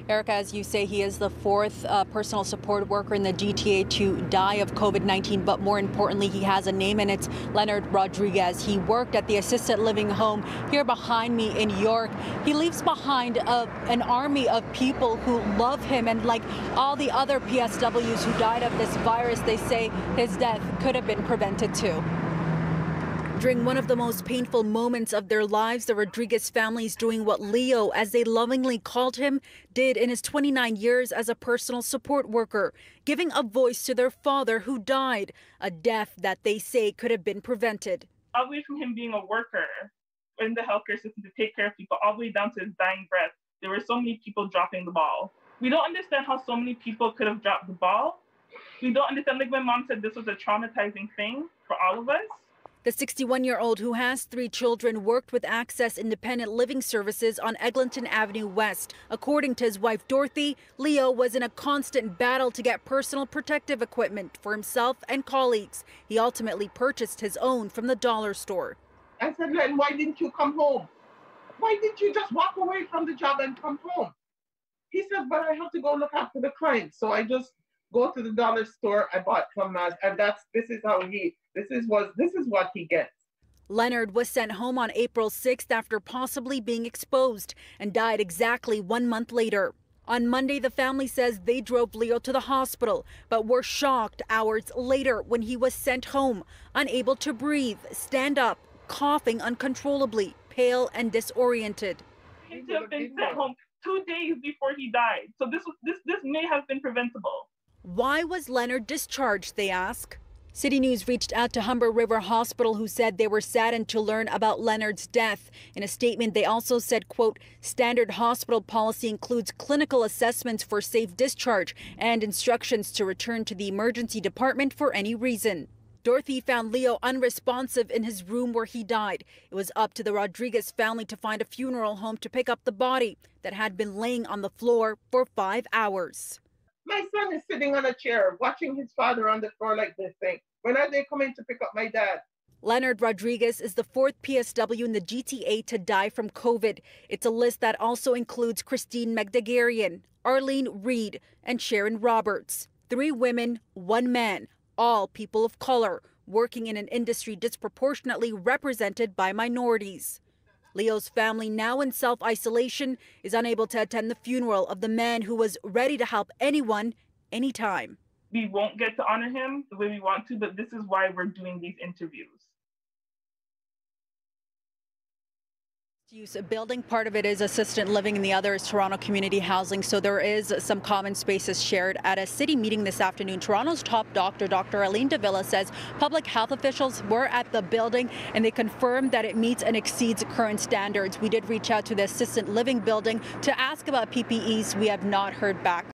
Erica, as you say, he is the fourth personal support worker in the GTA to die of COVID-19, but more importantly, he has a name, and it's Leonard Rodriguez. He worked at the assisted living home here behind me in York. He leaves behind an army of people who love him, and like all the other PSWs who died of this virus, they say his death could have been prevented too. During one of the most painful moments of their lives, the Rodriguez family is doing what Leo, as they lovingly called him, did in his 29 years as a personal support worker, giving a voice to their father who died, a death that they say could have been prevented. All the way from him being a worker in the healthcare system to take care of people, all the way down to his dying breath, there were so many people dropping the ball. We don't understand how so many people could have dropped the ball. We don't understand, like my mom said, this was a traumatizing thing for all of us. The 61-year-old, who has 3 children, worked with Access Independent Living Services on Eglinton Avenue West. According to his wife, Dorothy, Leo was in a constant battle to get personal protective equipment for himself and colleagues. He ultimately purchased his own from the dollar store. I said, Len, why didn't you come home? Why didn't you just walk away from the job and come home? He said, but I have to go look after the clients. So I just go to the dollar store. I bought from us, and this is what he gets. Leonard was sent home on April 6th after possibly being exposed and died exactly 1 month later. On Monday, the family says they drove Leo to the hospital, but were shocked hours later when he was sent home, unable to breathe, stand up, coughing uncontrollably, pale and disoriented. He should have been sent home 2 days before he died. So this may have been preventable. Why was Leonard discharged, they ask? City News reached out to Humber River Hospital, who said they were saddened to learn about Leonard's death. In a statement, they also said, quote, standard hospital policy includes clinical assessments for safe discharge and instructions to return to the emergency department for any reason. Dorothy found Leo unresponsive in his room where he died. It was up to the Rodriguez family to find a funeral home to pick up the body that had been laying on the floor for 5 hours. My son is sitting on a chair watching his father on the floor like this thing. When are they coming to pick up my dad? Leonard Rodriguez is the 4th PSW in the GTA to die from COVID. It's a list that also includes Christine Megdagarian, Arlene Reed, and Sharon Roberts. 3 women, 1 man, all people of color, working in an industry disproportionately represented by minorities. Leo's family, now in self-isolation, is unable to attend the funeral of the man who was ready to help anyone, anytime. We won't get to honor him the way we want to, but this is why we're doing these interviews. Use a building, part of it is assisted living and the other is Toronto community housing, so there is some common spaces shared. At a city meeting this afternoon, Toronto's top doctor, Dr. Aline Davila, says public health officials were at the building and they confirmed that it meets and exceeds current standards. We did reach out to the assisted living building to ask about PPEs. We have not heard back.